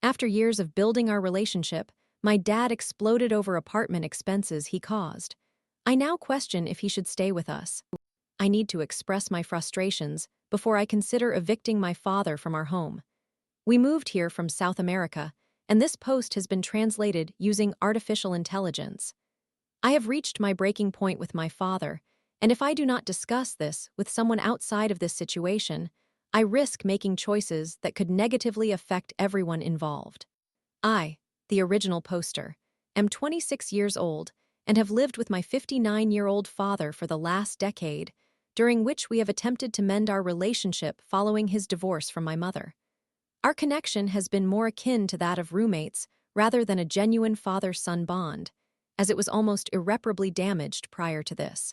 After years of building our relationship, my dad exploded over apartment expenses he caused. I now question if he should stay with us. I need to express my frustrations before I consider evicting my father from our home. We moved here from South America, and this post has been translated using artificial intelligence. I have reached my breaking point with my father, and if I do not discuss this with someone outside of this situation, I risk making choices that could negatively affect everyone involved. I, the original poster, am 26 years old and have lived with my 59-year-old father for the last decade, during which we have attempted to mend our relationship following his divorce from my mother. Our connection has been more akin to that of roommates rather than a genuine father-son bond, as it was almost irreparably damaged prior to this.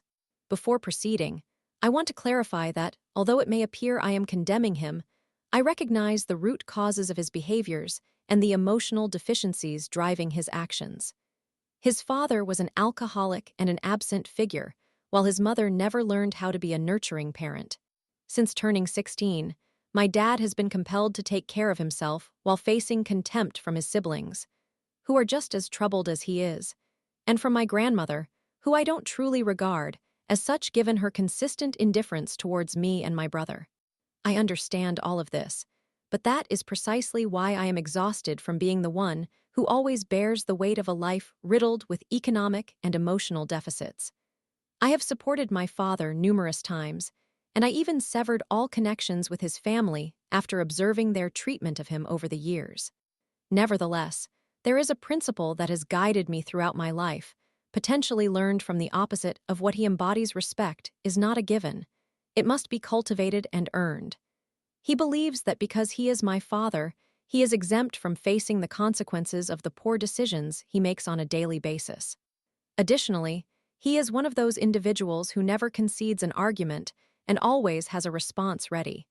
Before proceeding, I want to clarify that, although it may appear I am condemning him, I recognize the root causes of his behaviors and the emotional deficiencies driving his actions. His father was an alcoholic and an absent figure, while his mother never learned how to be a nurturing parent. Since turning 16, my dad has been compelled to take care of himself while facing contempt from his siblings, who are just as troubled as he is, and from my grandmother, who I don't truly regard as such given her consistent indifference towards me and my brother. I understand all of this, but that is precisely why I am exhausted from being the one who always bears the weight of a life riddled with economic and emotional deficits. I have supported my father numerous times, and I even severed all connections with his family after observing their treatment of him over the years. Nevertheless, there is a principle that has guided me throughout my life, potentially learned from the opposite of what he embodies. Respect is not a given. It must be cultivated and earned. He believes that because he is my father, he is exempt from facing the consequences of the poor decisions he makes on a daily basis. Additionally, he is one of those individuals who never concedes an argument and always has a response ready.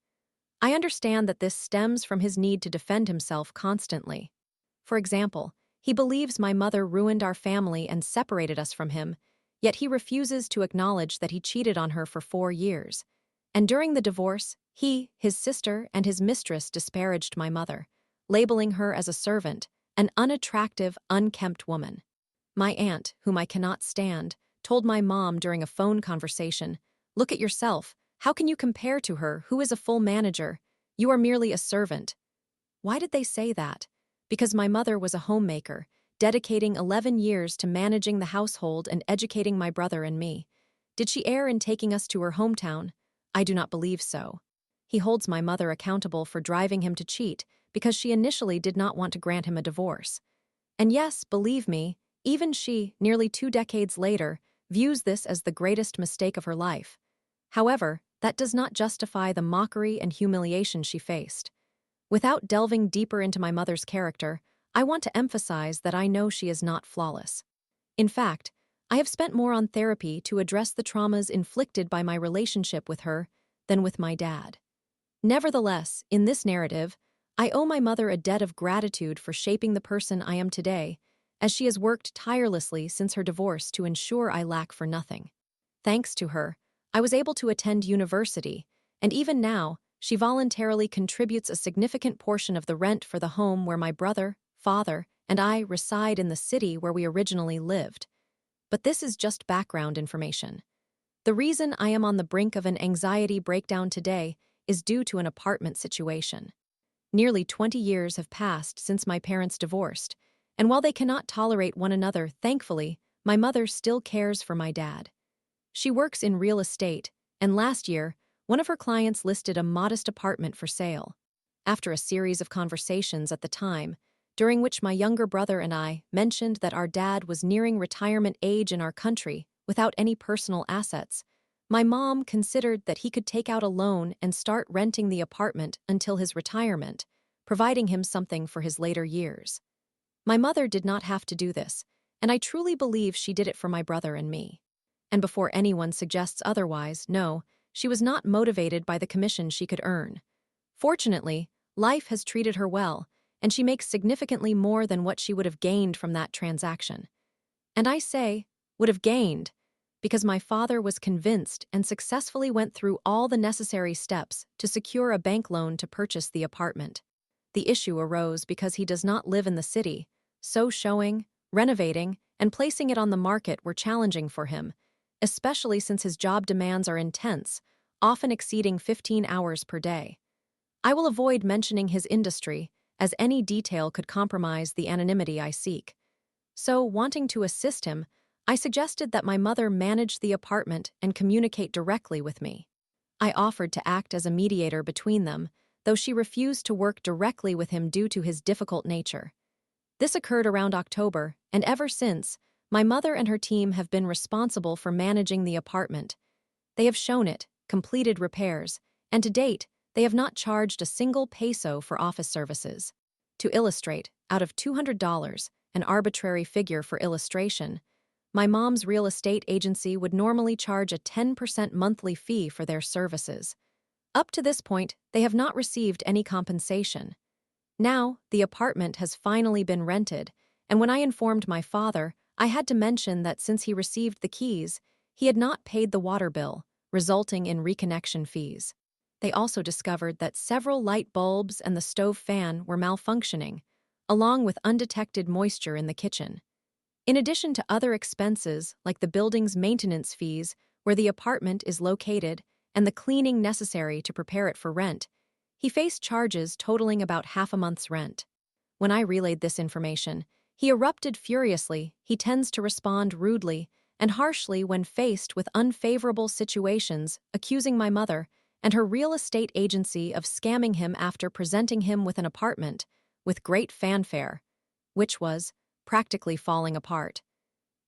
I understand that this stems from his need to defend himself constantly. For example, he believes my mother ruined our family and separated us from him, yet he refuses to acknowledge that he cheated on her for 4 years. And during the divorce, he, his sister, and his mistress disparaged my mother, labeling her as a servant, an unattractive, unkempt woman. My aunt, whom I cannot stand, told my mom during a phone conversation, "Look at yourself. How can you compare to her, who is a full manager? You are merely a servant." Why did they say that? Because my mother was a homemaker, dedicating 11 years to managing the household and educating my brother and me. Did she err in taking us to her hometown? I do not believe so. He holds my mother accountable for driving him to cheat because she initially did not want to grant him a divorce. And yes, believe me, even she, nearly 2 decades later, views this as the greatest mistake of her life. However, that does not justify the mockery and humiliation she faced. Without delving deeper into my mother's character, I want to emphasize that I know she is not flawless. In fact, I have spent more on therapy to address the traumas inflicted by my relationship with her than with my dad. Nevertheless, in this narrative, I owe my mother a debt of gratitude for shaping the person I am today, as she has worked tirelessly since her divorce to ensure I lack for nothing. Thanks to her, I was able to attend university, and even now, she voluntarily contributes a significant portion of the rent for the home where my brother, father, and I reside in the city where we originally lived. But this is just background information. The reason I am on the brink of an anxiety breakdown today is due to an apartment situation. Nearly 20 years have passed since my parents divorced, and while they cannot tolerate one another, thankfully, my mother still cares for my dad. She works in real estate, and last year, one of her clients listed a modest apartment for sale. After a series of conversations at the time, during which my younger brother and I mentioned that our dad was nearing retirement age in our country without any personal assets, my mom considered that he could take out a loan and start renting the apartment until his retirement, providing him something for his later years. My mother did not have to do this, and I truly believe she did it for my brother and me. And before anyone suggests otherwise, no, she was not motivated by the commission she could earn. Fortunately, life has treated her well, and she makes significantly more than what she would have gained from that transaction. And I say, would have gained, because my father was convinced and successfully went through all the necessary steps to secure a bank loan to purchase the apartment. The issue arose because he does not live in the city, so showing, renovating, and placing it on the market were challenging for him, especially since his job demands are intense, often exceeding 15 hours per day. I will avoid mentioning his industry, as any detail could compromise the anonymity I seek. So, wanting to assist him, I suggested that my mother manage the apartment and communicate directly with me. I offered to act as a mediator between them, though she refused to work directly with him due to his difficult nature. This occurred around October, and ever since, my mother and her team have been responsible for managing the apartment. They have shown it, completed repairs, and to date, they have not charged a single peso for office services. To illustrate, out of $200, an arbitrary figure for illustration, my mom's real estate agency would normally charge a 10% monthly fee for their services. Up to this point, they have not received any compensation. Now, the apartment has finally been rented, and when I informed my father, I had to mention that since he received the keys, he had not paid the water bill, resulting in reconnection fees. They also discovered that several light bulbs and the stove fan were malfunctioning, along with undetected moisture in the kitchen. In addition to other expenses like the building's maintenance fees, where the apartment is located, and the cleaning necessary to prepare it for rent, he faced charges totaling about half a month's rent. When I relayed this information, he erupted furiously. He tends to respond rudely and harshly when faced with unfavorable situations, accusing my mother and her real estate agency of scamming him after presenting him with an apartment with great fanfare, which was practically falling apart.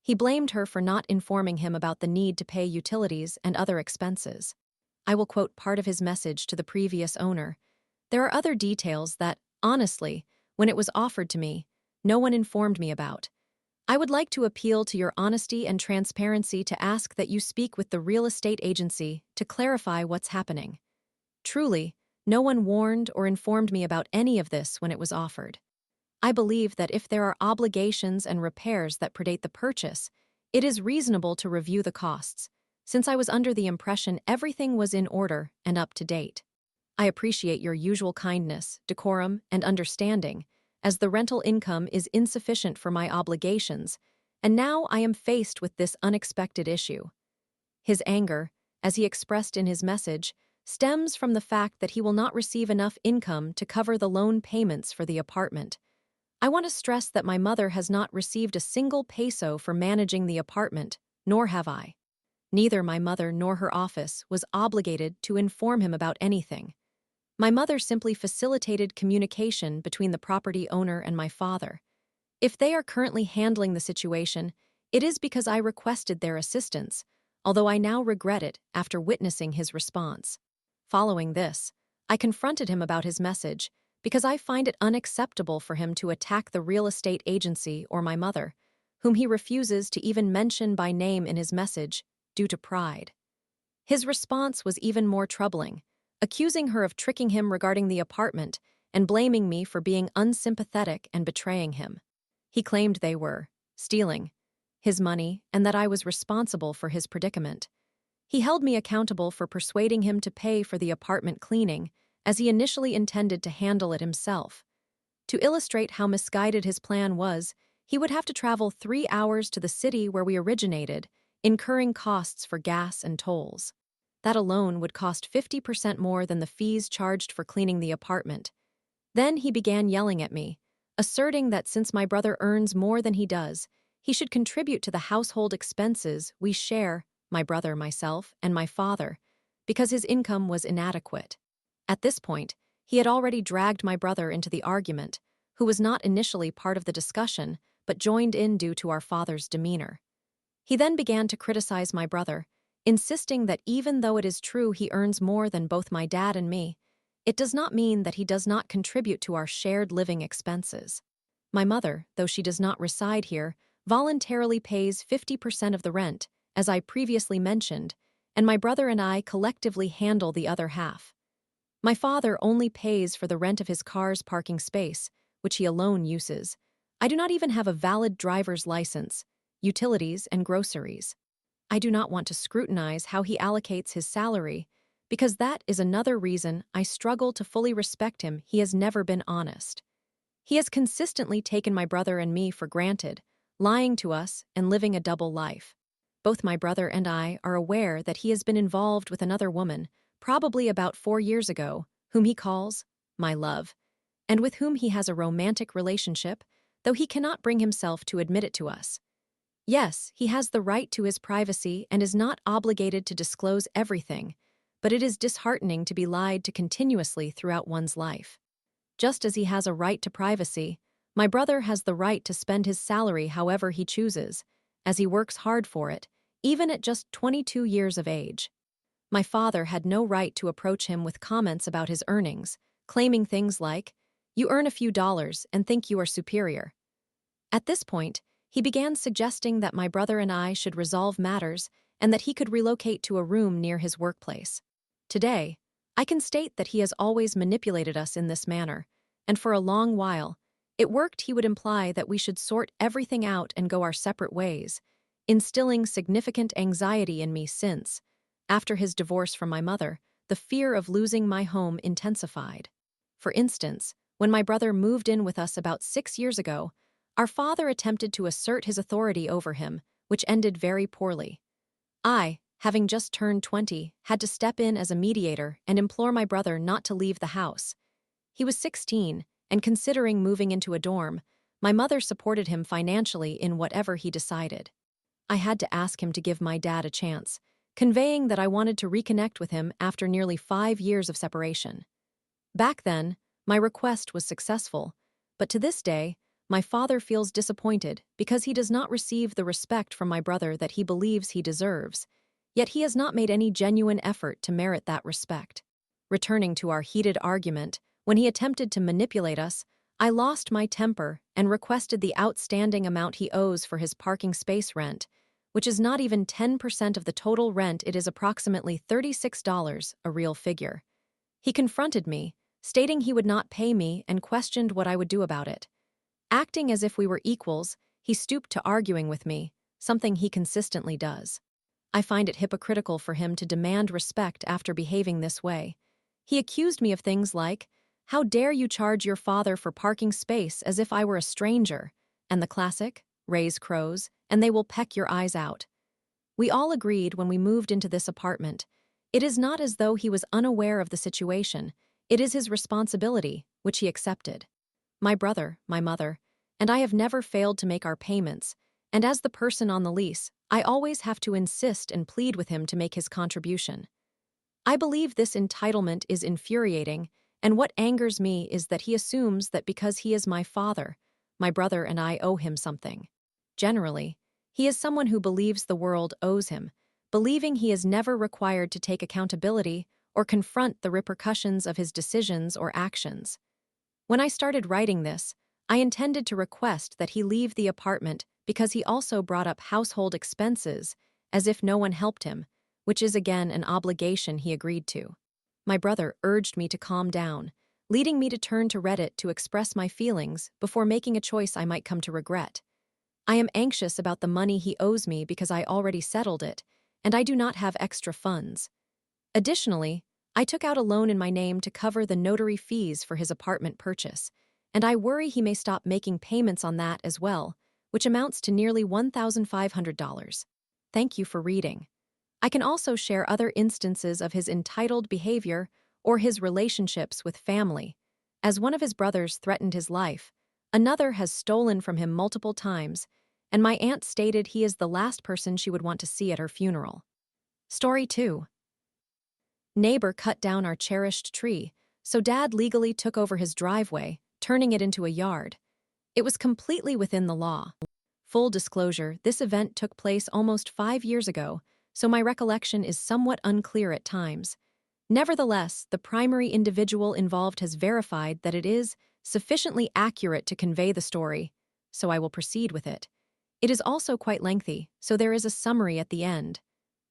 He blamed her for not informing him about the need to pay utilities and other expenses. I will quote part of his message to the previous owner. There are other details that, honestly, when it was offered to me, no one informed me about. I would like to appeal to your honesty and transparency to ask that you speak with the real estate agency to clarify what's happening. Truly, no one warned or informed me about any of this when it was offered. I believe that if there are obligations and repairs that predate the purchase, it is reasonable to review the costs, since I was under the impression everything was in order and up to date. I appreciate your usual kindness, decorum, and understanding, as the rental income is insufficient for my obligations, and now I am faced with this unexpected issue. His anger, as he expressed in his message, stems from the fact that he will not receive enough income to cover the loan payments for the apartment. I want to stress that my mother has not received a single peso for managing the apartment, nor have I. Neither my mother nor her office was obligated to inform him about anything. My mother simply facilitated communication between the property owner and my father. If they are currently handling the situation, it is because I requested their assistance, although I now regret it after witnessing his response. Following this, I confronted him about his message because I find it unacceptable for him to attack the real estate agency or my mother, whom he refuses to even mention by name in his message due to pride. His response was even more troubling, accusing her of tricking him regarding the apartment and blaming me for being unsympathetic and betraying him. He claimed they were stealing his money and that I was responsible for his predicament. He held me accountable for persuading him to pay for the apartment cleaning, as he initially intended to handle it himself. To illustrate how misguided his plan was, he would have to travel 3 hours to the city where we originated, incurring costs for gas and tolls. That alone would cost 50% more than the fees charged for cleaning the apartment. Then he began yelling at me, asserting that since my brother earns more than he does, he should contribute to the household expenses we share, my brother, myself, and my father, because his income was inadequate. At this point, he had already dragged my brother into the argument, who was not initially part of the discussion, but joined in due to our father's demeanor. He then began to criticize my brother, insisting that even though it is true he earns more than both my dad and me, it does not mean that he does not contribute to our shared living expenses. My mother, though she does not reside here, voluntarily pays 50% of the rent, as I previously mentioned, and my brother and I collectively handle the other half. My father only pays for the rent of his car's parking space, which he alone uses. I do not even have a valid driver's license, utilities, and groceries. I do not want to scrutinize how he allocates his salary, because that is another reason I struggle to fully respect him. He has never been honest. He has consistently taken my brother and me for granted, lying to us and living a double life. Both my brother and I are aware that he has been involved with another woman, probably about 4 years ago, whom he calls my love, and with whom he has a romantic relationship, though he cannot bring himself to admit it to us. Yes, he has the right to his privacy and is not obligated to disclose everything, but it is disheartening to be lied to continuously throughout one's life. Just as he has a right to privacy, my brother has the right to spend his salary however he chooses, as he works hard for it, even at just 22 years of age. My father had no right to approach him with comments about his earnings, claiming things like, "You earn a few dollars and think you are superior." At this point, he began suggesting that my brother and I should resolve matters and that he could relocate to a room near his workplace. Today, I can state that he has always manipulated us in this manner, and for a long while, it worked. He would imply that we should sort everything out and go our separate ways, instilling significant anxiety in me since, after his divorce from my mother, the fear of losing my home intensified. For instance, when my brother moved in with us about 6 years ago, our father attempted to assert his authority over him, which ended very poorly. I, having just turned 20, had to step in as a mediator and implore my brother not to leave the house. He was 16, and considering moving into a dorm, my mother supported him financially in whatever he decided. I had to ask him to give my dad a chance, conveying that I wanted to reconnect with him after nearly 5 years of separation. Back then, my request was successful, but to this day, my father feels disappointed because he does not receive the respect from my brother that he believes he deserves, yet he has not made any genuine effort to merit that respect. Returning to our heated argument, when he attempted to manipulate us, I lost my temper and requested the outstanding amount he owes for his parking space rent, which is not even 10% of the total rent. It is approximately $36, a real figure. He confronted me, stating he would not pay me and questioned what I would do about it. Acting as if we were equals, he stooped to arguing with me, something he consistently does. I find it hypocritical for him to demand respect after behaving this way. He accused me of things like, "How dare you charge your father for parking space as if I were a stranger?" and the classic, "Raise crows, and they will peck your eyes out." We all agreed when we moved into this apartment. It is not as though he was unaware of the situation. It is his responsibility, which he accepted. My brother, my mother, and I have never failed to make our payments, and as the person on the lease, I always have to insist and plead with him to make his contribution. I believe this entitlement is infuriating, and what angers me is that he assumes that because he is my father, my brother and I owe him something. Generally, he is someone who believes the world owes him, believing he is never required to take accountability or confront the repercussions of his decisions or actions. When I started writing this, I intended to request that he leave the apartment because he also brought up household expenses, as if no one helped him, which is again an obligation he agreed to. My brother urged me to calm down, leading me to turn to Reddit to express my feelings before making a choice I might come to regret. I am anxious about the money he owes me because I already settled it, and I do not have extra funds. Additionally, I took out a loan in my name to cover the notary fees for his apartment purchase, and I worry he may stop making payments on that as well, which amounts to nearly $1,500. Thank you for reading. I can also share other instances of his entitled behavior or his relationships with family. As one of his brothers threatened his life, another has stolen from him multiple times, and my aunt stated he is the last person she would want to see at her funeral. Story 2. Neighbor cut down our cherished tree, so Dad legally took over his driveway, turning it into a yard. It was completely within the law. Full disclosure, this event took place almost 5 years ago, so my recollection is somewhat unclear at times. Nevertheless, the primary individual involved has verified that it is sufficiently accurate to convey the story, so I will proceed with it. It is also quite lengthy, so there is a summary at the end.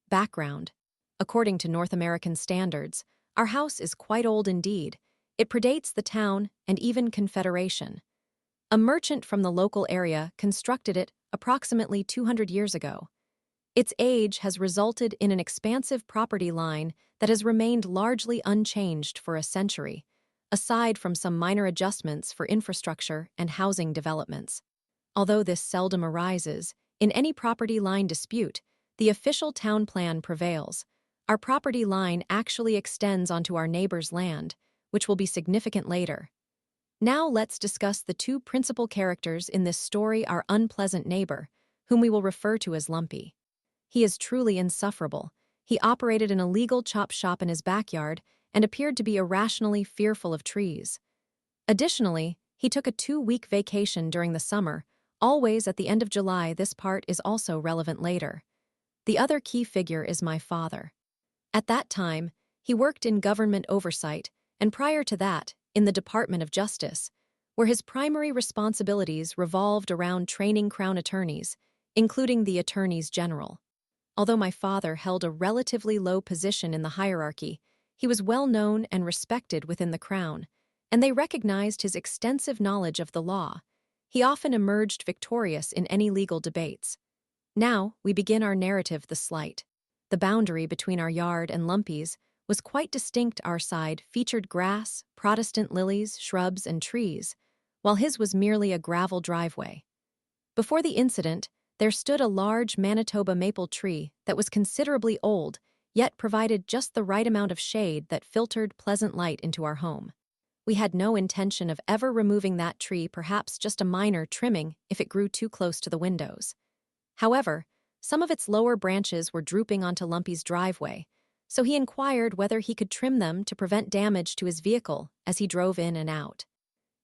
Background. According to North American standards, our house is quite old indeed. It predates the town and even Confederation. A merchant from the local area constructed it approximately 200 years ago. Its age has resulted in an expansive property line that has remained largely unchanged for a century, aside from some minor adjustments for infrastructure and housing developments. Although this seldom arises, in any property line dispute, the official town plan prevails. Our property line actually extends onto our neighbor's land, which will be significant later. Now let's discuss the two principal characters in this story, our unpleasant neighbor, whom we will refer to as Lumpy. He is truly insufferable. He operated an illegal chop shop in his backyard and appeared to be irrationally fearful of trees. Additionally, he took a 2-week vacation during the summer, always at the end of July. This part is also relevant later. The other key figure is my father. At that time, he worked in government oversight, and prior to that, in the Department of Justice, where his primary responsibilities revolved around training Crown attorneys, including the attorneys general. Although my father held a relatively low position in the hierarchy, he was well known and respected within the Crown, and they recognized his extensive knowledge of the law. He often emerged victorious in any legal debates. Now, we begin our narrative. The slight. The boundary between our yard and Lumpy's was quite distinct. Our side featured grass, Protestant lilies, shrubs, and trees, while his was merely a gravel driveway. Before the incident, there stood a large Manitoba maple tree that was considerably old, yet provided just the right amount of shade that filtered pleasant light into our home. We had no intention of ever removing that tree, perhaps just a minor trimming if it grew too close to the windows. However, some of its lower branches were drooping onto Lumpy's driveway, so he inquired whether he could trim them to prevent damage to his vehicle as he drove in and out.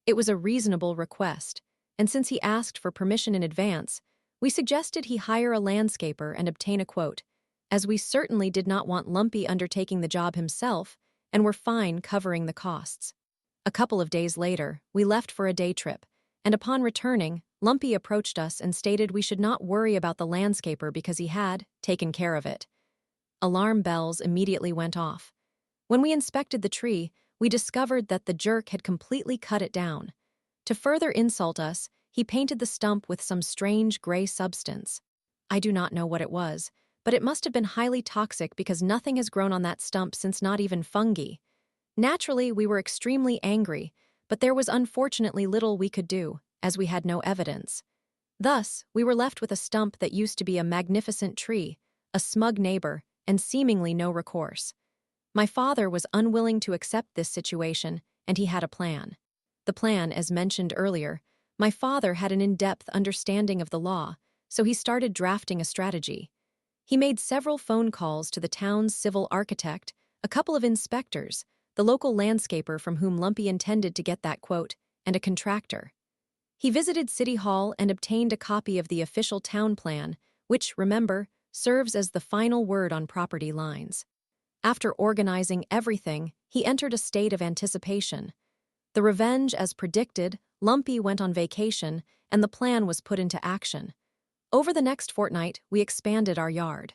It was a reasonable request, and since he asked for permission in advance, we suggested he hire a landscaper and obtain a quote, as we certainly did not want Lumpy undertaking the job himself and were fine covering the costs. A couple of days later, we left for a day trip, and upon returning, Lumpy approached us and stated we should not worry about the landscaper because he had taken care of it. Alarm bells immediately went off. When we inspected the tree, we discovered that the jerk had completely cut it down. To further insult us, he painted the stump with some strange gray substance. I do not know what it was, but it must have been highly toxic because nothing has grown on that stump since, not even fungi. Naturally, we were extremely angry, but there was unfortunately little we could do, as we had no evidence. Thus, we were left with a stump that used to be a magnificent tree, a smug neighbor, and seemingly no recourse. My father was unwilling to accept this situation, and he had a plan. The plan, as mentioned earlier, my father had an in-depth understanding of the law, so he started drafting a strategy. He made several phone calls to the town's civil architect, a couple of inspectors, the local landscaper from whom Lumpy intended to get that quote, and a contractor. He visited City Hall and obtained a copy of the official town plan, which, remember, serves as the final word on property lines. After organizing everything, he entered a state of anticipation. The revenge, as predicted, Lumpy went on vacation, and the plan was put into action. Over the next fortnight, we expanded our yard.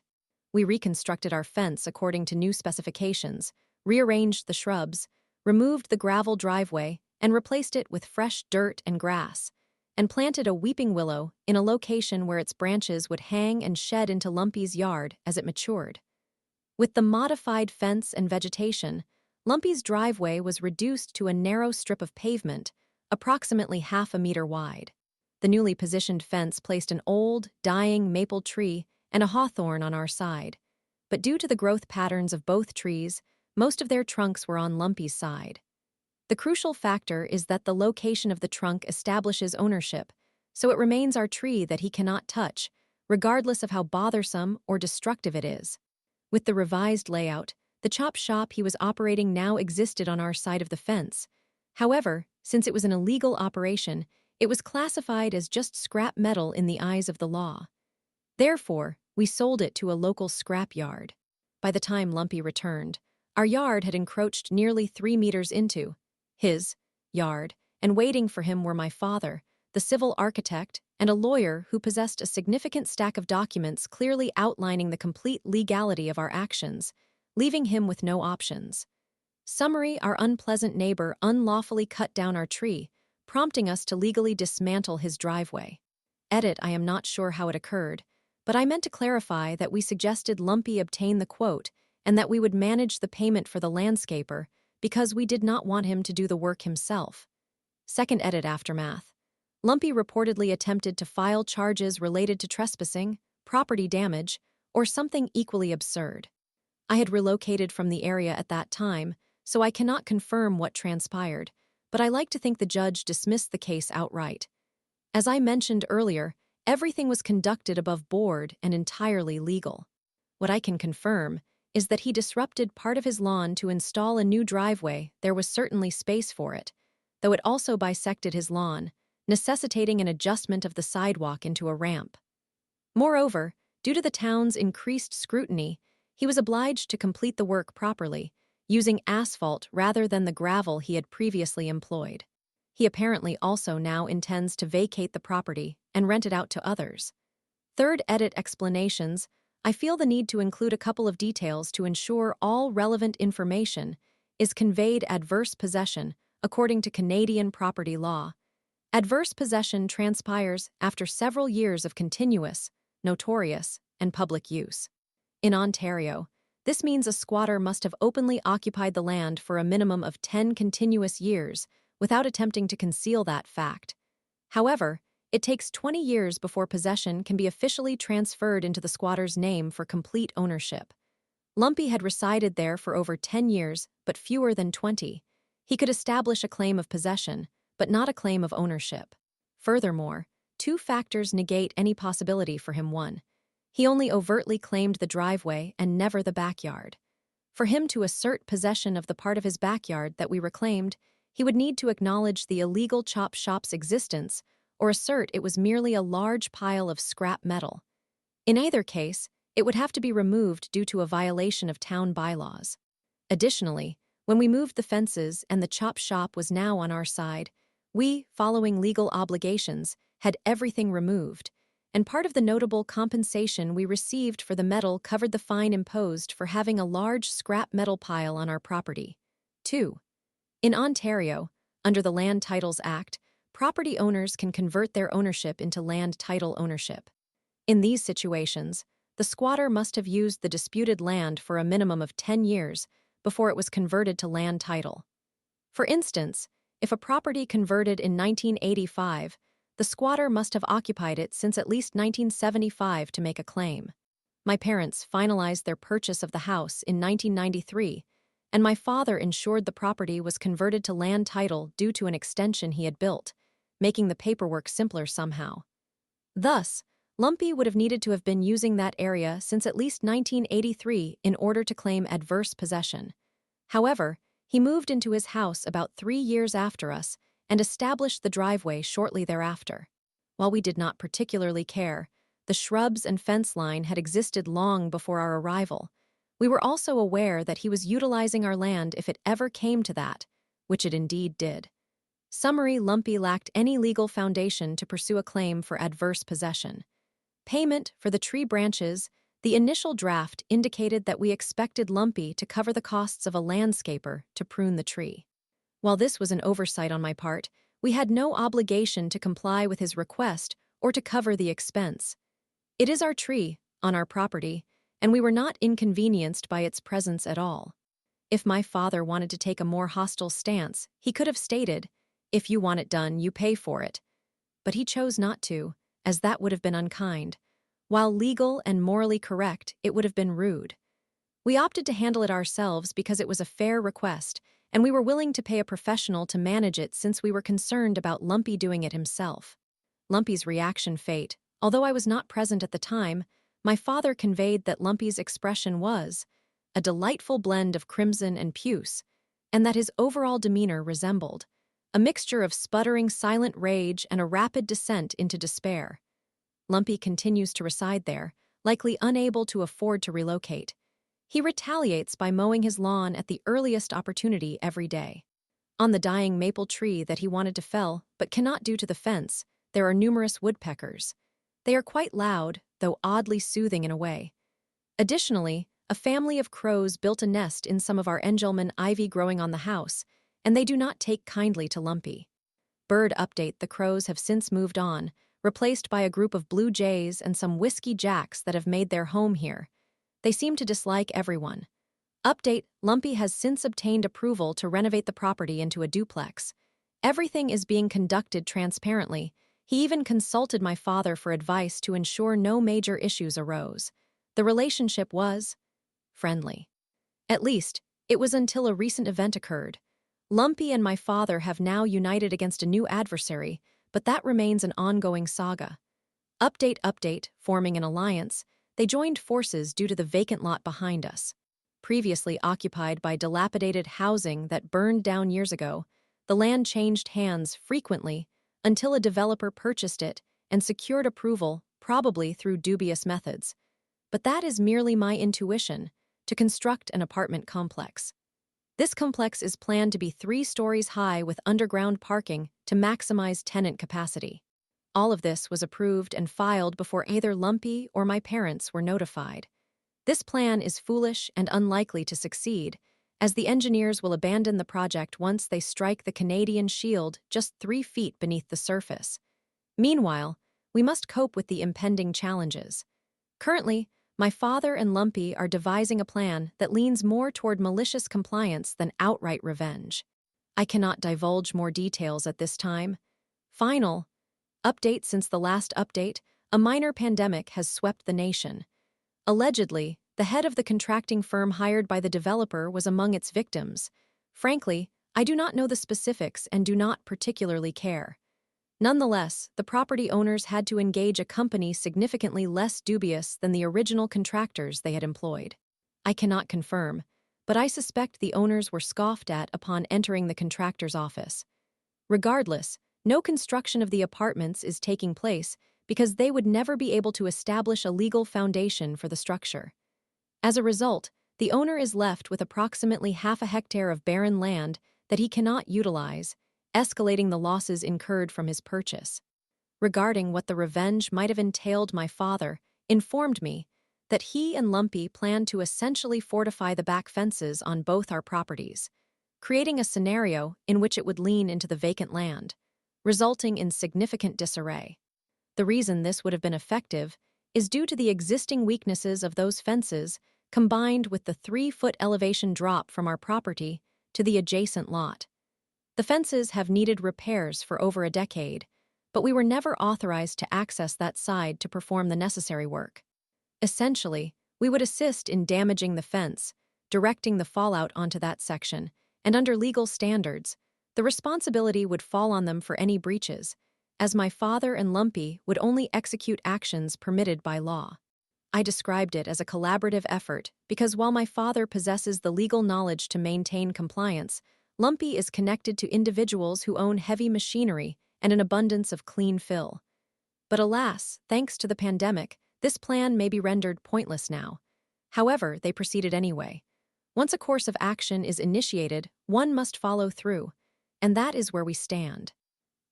We reconstructed our fence according to new specifications, rearranged the shrubs, removed the gravel driveway, and replaced it with fresh dirt and grass, and planted a weeping willow in a location where its branches would hang and shed into Lumpy's yard as it matured. With the modified fence and vegetation, Lumpy's driveway was reduced to a narrow strip of pavement, approximately half a meter wide. The newly positioned fence placed an old, dying maple tree and a hawthorn on our side, but due to the growth patterns of both trees, most of their trunks were on Lumpy's side. The crucial factor is that the location of the trunk establishes ownership, so it remains our tree that he cannot touch, regardless of how bothersome or destructive it is. With the revised layout, the chop shop he was operating now existed on our side of the fence. However, since it was an illegal operation, it was classified as just scrap metal in the eyes of the law. Therefore, we sold it to a local scrap yard. By the time Lumpy returned, our yard had encroached nearly 3 meters into his yard, and waiting for him were my father, the civil architect, and a lawyer who possessed a significant stack of documents clearly outlining the complete legality of our actions, leaving him with no options. Summary: our unpleasant neighbor unlawfully cut down our tree, prompting us to legally dismantle his driveway. Edit: I am not sure how it occurred, but I meant to clarify that we suggested Lumpy obtain the quote and that we would manage the payment for the landscaper because we did not want him to do the work himself. Second edit aftermath. Lumpy reportedly attempted to file charges related to trespassing, property damage, or something equally absurd. I had relocated from the area at that time, so I cannot confirm what transpired, but I like to think the judge dismissed the case outright. As I mentioned earlier, everything was conducted above board and entirely legal. What I can confirm is that he disrupted part of his lawn to install a new driveway. There was certainly space for it, though it also bisected his lawn, necessitating an adjustment of the sidewalk into a ramp. Moreover, due to the town's increased scrutiny, he was obliged to complete the work properly, using asphalt rather than the gravel he had previously employed. He apparently also now intends to vacate the property and rent it out to others. Third edit explanations. I feel the need to include a couple of details to ensure all relevant information is conveyed. Adverse possession, according to Canadian property law. Adverse possession transpires after several years of continuous, notorious, and public use. In Ontario, this means a squatter must have openly occupied the land for a minimum of 10 continuous years without attempting to conceal that fact. However, it takes 20 years before possession can be officially transferred into the squatter's name for complete ownership. Lumpy had resided there for over 10 years, but fewer than 20. He could establish a claim of possession, but not a claim of ownership. Furthermore, two factors negate any possibility for him. One, he only overtly claimed the driveway and never the backyard. For him to assert possession of the part of his backyard that we reclaimed, he would need to acknowledge the illegal chop shop's existence or assert it was merely a large pile of scrap metal. In either case, it would have to be removed due to a violation of town bylaws. Additionally, when we moved the fences and the chop shop was now on our side, we, following legal obligations, had everything removed, and part of the notable compensation we received for the metal covered the fine imposed for having a large scrap metal pile on our property. 2. In Ontario, under the Land Titles Act, property owners can convert their ownership into land title ownership. In these situations, the squatter must have used the disputed land for a minimum of 10 years before it was converted to land title. For instance, if a property converted in 1985, the squatter must have occupied it since at least 1975 to make a claim. My parents finalized their purchase of the house in 1993, and my father ensured the property was converted to land title due to an extension he had built, making the paperwork simpler somehow. Thus, Lumpy would have needed to have been using that area since at least 1983 in order to claim adverse possession. However, he moved into his house about 3 years after us and established the driveway shortly thereafter. While we did not particularly care, the shrubs and fence line had existed long before our arrival. We were also aware that he was utilizing our land if it ever came to that, which it indeed did. Summary: Lumpy lacked any legal foundation to pursue a claim for adverse possession. Payment for the tree branches. The initial draft indicated that we expected Lumpy to cover the costs of a landscaper to prune the tree. While this was an oversight on my part, we had no obligation to comply with his request or to cover the expense. It is our tree, on our property, and we were not inconvenienced by its presence at all. If my father wanted to take a more hostile stance, he could have stated, "If you want it done, you pay for it." But he chose not to, as that would have been unkind. While legal and morally correct, it would have been rude. We opted to handle it ourselves because it was a fair request, and we were willing to pay a professional to manage it since we were concerned about Lumpy doing it himself. Lumpy's reaction fate. Although I was not present at the time, my father conveyed that Lumpy's expression was a delightful blend of crimson and puce, and that his overall demeanor resembled a mixture of sputtering silent rage and a rapid descent into despair. Lumpy continues to reside there, likely unable to afford to relocate. He retaliates by mowing his lawn at the earliest opportunity every day. On the dying maple tree that he wanted to fell but cannot due to the fence, there are numerous woodpeckers. They are quite loud, though oddly soothing in a way. Additionally, a family of crows built a nest in some of our Engelmann ivy growing on the house, and they do not take kindly to Lumpy. Bird update: the crows have since moved on, replaced by a group of blue jays and some whiskey jacks that have made their home here. They seem to dislike everyone. Update: Lumpy has since obtained approval to renovate the property into a duplex. Everything is being conducted transparently. He even consulted my father for advice to ensure no major issues arose. The relationship was friendly. At least, it was until a recent event occurred. Lumpy and my father have now united against a new adversary, but that remains an ongoing saga. Update: forming an alliance, they joined forces due to the vacant lot behind us. Previously occupied by dilapidated housing that burned down years ago, the land changed hands frequently until a developer purchased it and secured approval, probably through dubious methods. But that is merely my intuition, to construct an apartment complex. This complex is planned to be 3 stories high with underground parking to maximize tenant capacity. All of this was approved and filed before either Lumpy or my parents were notified. This plan is foolish and unlikely to succeed, as the engineers will abandon the project once they strike the Canadian shield just 3 feet beneath the surface. Meanwhile, we must cope with the impending challenges. Currently, my father and Lumpy are devising a plan that leans more toward malicious compliance than outright revenge. I cannot divulge more details at this time. Final update: since the last update, a minor pandemic has swept the nation. Allegedly, the head of the contracting firm hired by the developer was among its victims. Frankly, I do not know the specifics and do not particularly care. Nonetheless, the property owners had to engage a company significantly less dubious than the original contractors they had employed. I cannot confirm, but I suspect the owners were scoffed at upon entering the contractor's office. Regardless, no construction of the apartments is taking place because they would never be able to establish a legal foundation for the structure. As a result, the owner is left with approximately half a hectare of barren land that he cannot utilize, escalating the losses incurred from his purchase. Regarding what the revenge might have entailed, my father informed me that he and Lumpy planned to essentially fortify the back fences on both our properties, creating a scenario in which it would lean into the vacant land, resulting in significant disarray. The reason this would have been effective is due to the existing weaknesses of those fences combined with the 3-foot elevation drop from our property to the adjacent lot. The fences have needed repairs for over a decade, but we were never authorized to access that side to perform the necessary work. Essentially, we would assist in damaging the fence, directing the fallout onto that section, and under legal standards, the responsibility would fall on them for any breaches, as my father and Lumpy would only execute actions permitted by law. I described it as a collaborative effort because while my father possesses the legal knowledge to maintain compliance, Lumpy is connected to individuals who own heavy machinery and an abundance of clean fill. But alas, thanks to the pandemic, this plan may be rendered pointless now. However, they proceeded anyway. Once a course of action is initiated, one must follow through, and that is where we stand.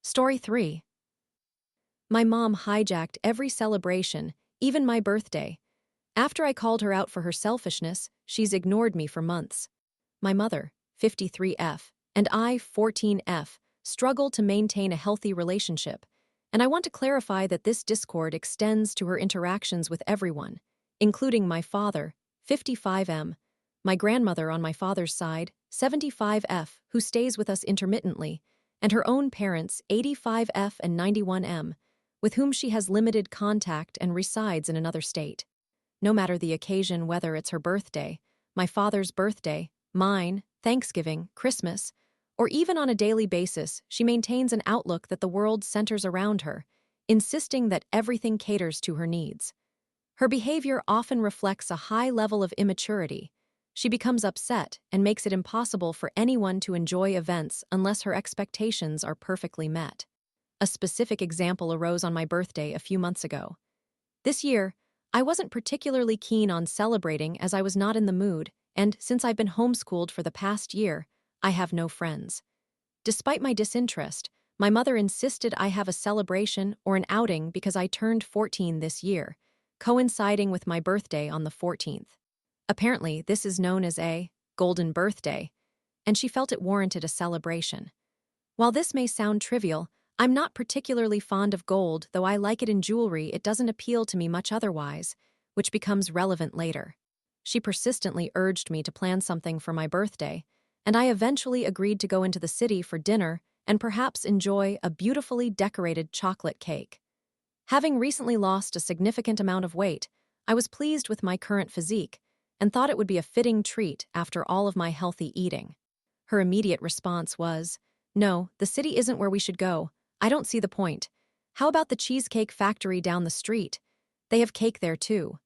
Story 3. My mom hijacked every celebration, even my birthday. After I called her out for her selfishness, she's ignored me for months. My mother, 53F, and I, 14F, struggle to maintain a healthy relationship, and I want to clarify that this discord extends to her interactions with everyone, including my father, 55M, my grandmother on my father's side, 75F, who stays with us intermittently, and her own parents, 85F and 91M, with whom she has limited contact and resides in another state. No matter the occasion, whether it's her birthday, my father's birthday, mine, Thanksgiving, Christmas, or even on a daily basis, she maintains an outlook that the world centers around her, insisting that everything caters to her needs. Her behavior often reflects a high level of immaturity. She becomes upset and makes it impossible for anyone to enjoy events unless her expectations are perfectly met. A specific example arose on my birthday a few months ago. This year, I wasn't particularly keen on celebrating as I was not in the mood, and since I've been homeschooled for the past year, I have no friends. Despite my disinterest, my mother insisted I have a celebration or an outing because I turned 14 this year, coinciding with my birthday on the 14th. Apparently, this is known as a golden birthday, and she felt it warranted a celebration. While this may sound trivial, I'm not particularly fond of gold, though I like it in jewelry. It doesn't appeal to me much otherwise, which becomes relevant later. She persistently urged me to plan something for my birthday, and I eventually agreed to go into the city for dinner and perhaps enjoy a beautifully decorated chocolate cake. Having recently lost a significant amount of weight, I was pleased with my current physique and thought it would be a fitting treat after all of my healthy eating. Her immediate response was, "No, the city isn't where we should go. I don't see the point. How about the cheesecake factory down the street? They have cake there too."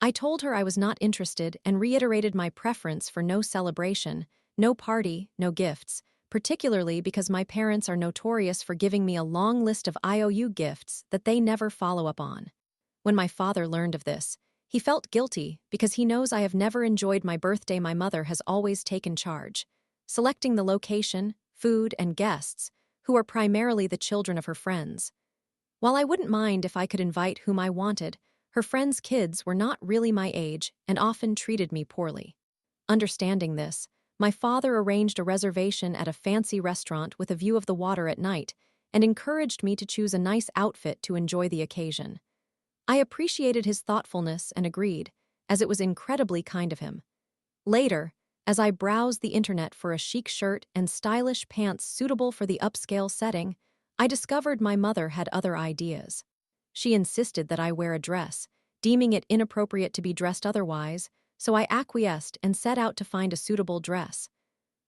I told her I was not interested and reiterated my preference for no celebration, no party, no gifts, particularly because my parents are notorious for giving me a long list of IOU gifts that they never follow up on. When my father learned of this, he felt guilty because he knows I have never enjoyed my birthday. My mother has always taken charge, selecting the location, food, and guests, who are primarily the children of her friends. While I wouldn't mind if I could invite whom I wanted, her friends' kids were not really my age and often treated me poorly. Understanding this, my father arranged a reservation at a fancy restaurant with a view of the water at night and encouraged me to choose a nice outfit to enjoy the occasion. I appreciated his thoughtfulness and agreed, as it was incredibly kind of him. Later, as I browsed the internet for a chic shirt and stylish pants suitable for the upscale setting, I discovered my mother had other ideas. She insisted that I wear a dress, deeming it inappropriate to be dressed otherwise, so I acquiesced and set out to find a suitable dress.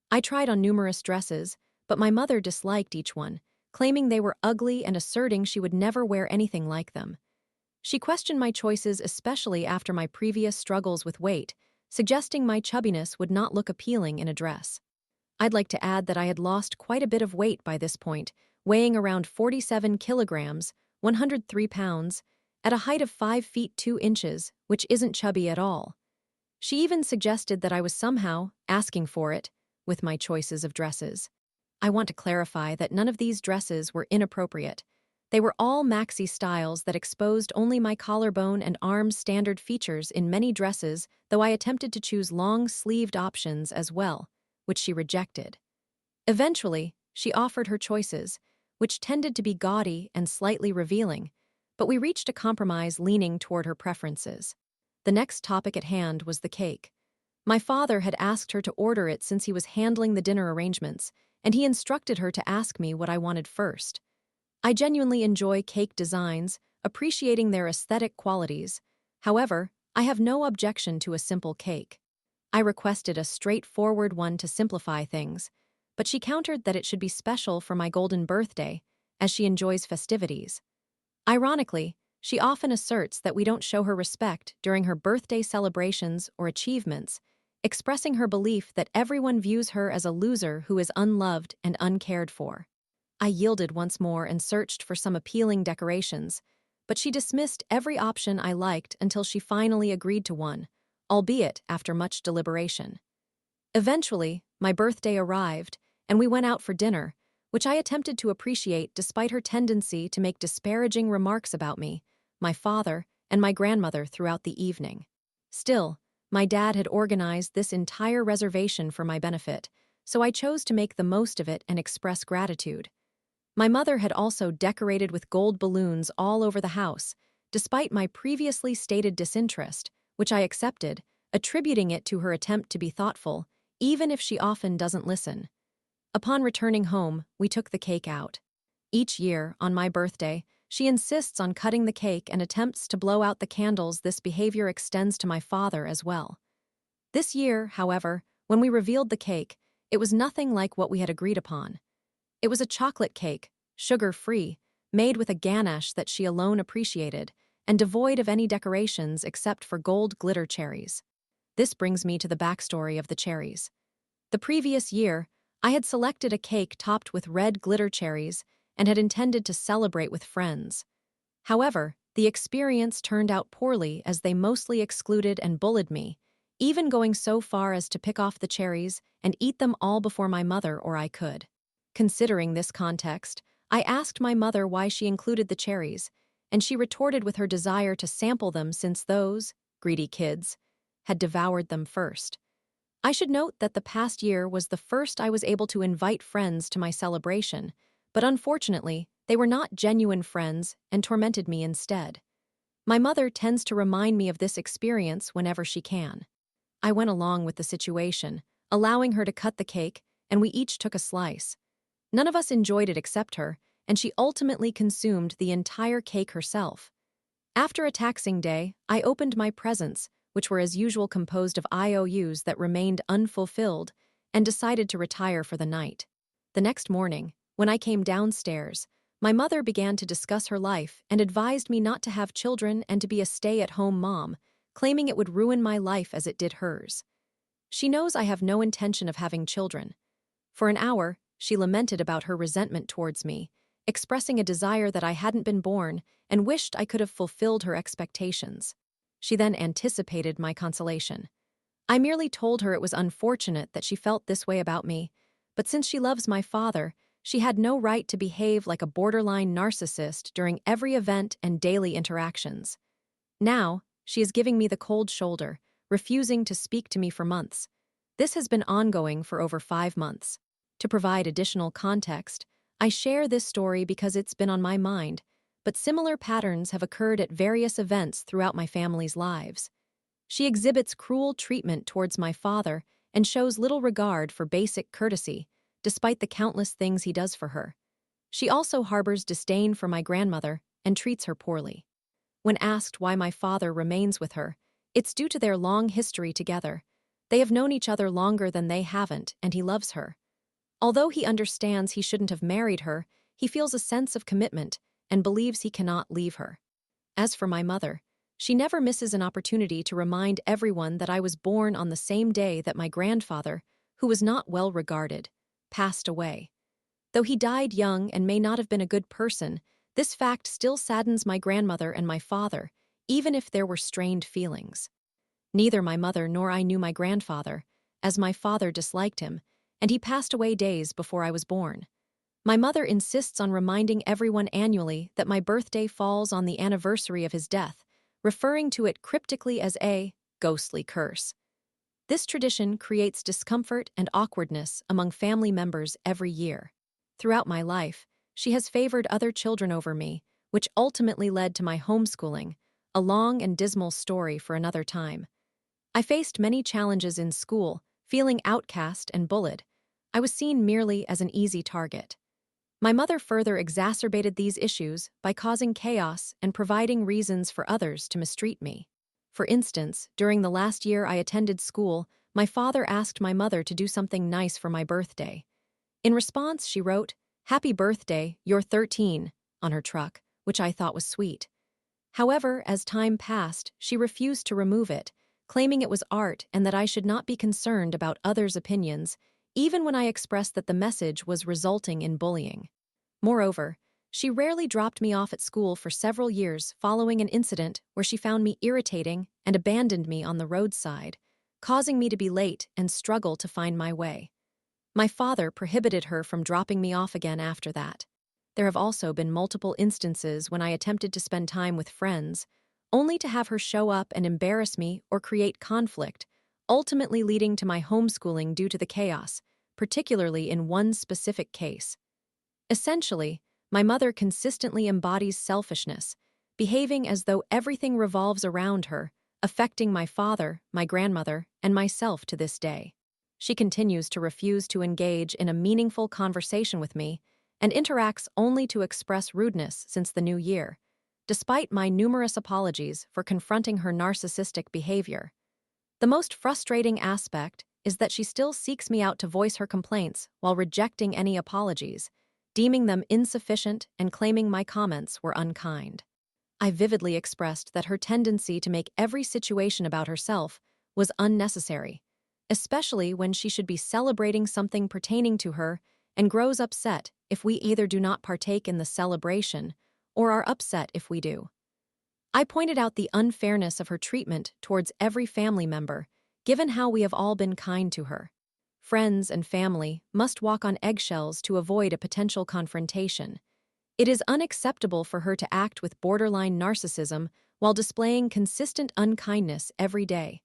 I tried on numerous dresses, but my mother disliked each one, claiming they were ugly and asserting she would never wear anything like them. She questioned my choices, especially after my previous struggles with weight, suggesting my chubbiness would not look appealing in a dress. I'd like to add that I had lost quite a bit of weight by this point, weighing around 47 kilograms, 103 pounds, at a height of 5 feet 2 inches, which isn't chubby at all. She even suggested that I was somehow asking for it with my choices of dresses. I want to clarify that none of these dresses were inappropriate. They were all maxi styles that exposed only my collarbone and arms, standard features in many dresses, though I attempted to choose long-sleeved options as well, which she rejected. Eventually, she offered her choices, which tended to be gaudy and slightly revealing, but we reached a compromise leaning toward her preferences. The next topic at hand was the cake. My father had asked her to order it since he was handling the dinner arrangements, and he instructed her to ask me what I wanted first. I genuinely enjoy cake designs, appreciating their aesthetic qualities. However, I have no objection to a simple cake. I requested a straightforward one to simplify things, but she countered that it should be special for my golden birthday, as she enjoys festivities. Ironically, she often asserts that we don't show her respect during her birthday celebrations or achievements, expressing her belief that everyone views her as a loser who is unloved and uncared for. I yielded once more and searched for some appealing decorations, but she dismissed every option I liked until she finally agreed to one, albeit after much deliberation. Eventually, my birthday arrived, and we went out for dinner, which I attempted to appreciate despite her tendency to make disparaging remarks about me, my father, and my grandmother throughout the evening. Still, my dad had organized this entire reservation for my benefit, so I chose to make the most of it and express gratitude. My mother had also decorated with gold balloons all over the house, despite my previously stated disinterest, which I accepted, attributing it to her attempt to be thoughtful, even if she often doesn't listen. Upon returning home, we took the cake out. Each year, on my birthday, she insists on cutting the cake and attempts to blow out the candles. This behavior extends to my father as well. This year, however, when we revealed the cake, it was nothing like what we had agreed upon. It was a chocolate cake, sugar-free, made with a ganache that she alone appreciated, and devoid of any decorations except for gold glitter cherries. This brings me to the backstory of the cherries. The previous year, I had selected a cake topped with red glitter cherries and had intended to celebrate with friends. However, the experience turned out poorly as they mostly excluded and bullied me, even going so far as to pick off the cherries and eat them all before my mother or I could. Considering this context, I asked my mother why she included the cherries, and she retorted with her desire to sample them since those, greedy kids, had devoured them first. I should note that the past year was the first I was able to invite friends to my celebration, but unfortunately, they were not genuine friends and tormented me instead. My mother tends to remind me of this experience whenever she can. I went along with the situation, allowing her to cut the cake, and we each took a slice. None of us enjoyed it except her, and she ultimately consumed the entire cake herself. After a taxing day, I opened my presents, which were as usual composed of IOUs that remained unfulfilled, and decided to retire for the night. The next morning, when I came downstairs, my mother began to discuss her life and advised me not to have children and to be a stay-at-home mom, claiming it would ruin my life as it did hers. She knows I have no intention of having children. For an hour, she lamented about her resentment towards me, expressing a desire that I hadn't been born and wished I could have fulfilled her expectations. She then anticipated my consolation. I merely told her it was unfortunate that she felt this way about me, but since she loves my father, she had no right to behave like a borderline narcissist during every event and daily interactions. Now, she is giving me the cold shoulder, refusing to speak to me for months. This has been ongoing for over 5 months. To provide additional context, I share this story because it's been on my mind, but similar patterns have occurred at various events throughout my family's lives. She exhibits cruel treatment towards my father and shows little regard for basic courtesy, despite the countless things he does for her. She also harbors disdain for my grandmother and treats her poorly. When asked why my father remains with her, it's due to their long history together. They have known each other longer than they haven't, and he loves her. Although he understands he shouldn't have married her, he feels a sense of commitment and believes he cannot leave her. As for my mother, she never misses an opportunity to remind everyone that I was born on the same day that my grandfather, who was not well regarded, passed away. Though he died young and may not have been a good person, this fact still saddens my grandmother and my father, even if there were strained feelings. Neither my mother nor I knew my grandfather, as my father disliked him, and he passed away days before I was born. My mother insists on reminding everyone annually that my birthday falls on the anniversary of his death, referring to it cryptically as a ghostly curse. This tradition creates discomfort and awkwardness among family members every year. Throughout my life, she has favored other children over me, which ultimately led to my homeschooling, a long and dismal story for another time. I faced many challenges in school, feeling outcast and bullied. I was seen merely as an easy target. My mother further exacerbated these issues by causing chaos and providing reasons for others to mistreat me. For instance, during the last year I attended school, my father asked my mother to do something nice for my birthday. In response, she wrote, "Happy birthday, you're 13, on her truck, which I thought was sweet. However, as time passed, she refused to remove it, claiming it was art and that I should not be concerned about others' opinions, even when I expressed that the message was resulting in bullying. Moreover, she rarely dropped me off at school for several years following an incident where she found me irritating and abandoned me on the roadside, causing me to be late and struggle to find my way. My father prohibited her from dropping me off again after that. There have also been multiple instances when I attempted to spend time with friends, only to have her show up and embarrass me or create conflict, ultimately leading to my homeschooling due to the chaos, particularly in one specific case. Essentially, my mother consistently embodies selfishness, behaving as though everything revolves around her, affecting my father, my grandmother, and myself to this day. She continues to refuse to engage in a meaningful conversation with me and interacts only to express rudeness since the new year, despite my numerous apologies for confronting her narcissistic behavior. The most frustrating aspect is that she still seeks me out to voice her complaints while rejecting any apologies, deeming them insufficient and claiming my comments were unkind. I vividly expressed that her tendency to make every situation about herself was unnecessary, especially when she should be celebrating something pertaining to her, and grows upset if we either do not partake in the celebration or are upset if we do. I pointed out the unfairness of her treatment towards every family member, given how we have all been kind to her. Friends and family must walk on eggshells to avoid a potential confrontation. It is unacceptable for her to act with borderline narcissism while displaying consistent unkindness every day.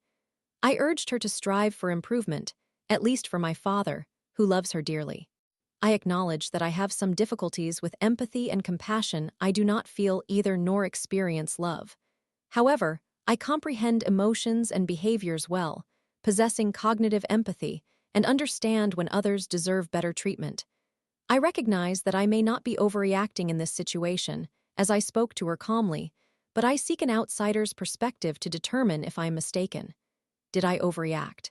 I urged her to strive for improvement, at least for my father, who loves her dearly. I acknowledge that I have some difficulties with empathy and compassion. I do not feel either nor experience love. However, I comprehend emotions and behaviors well, possessing cognitive empathy, and understand when others deserve better treatment. I recognize that I may not be overreacting in this situation, as I spoke to her calmly, but I seek an outsider's perspective to determine if I'm mistaken. Did I overreact?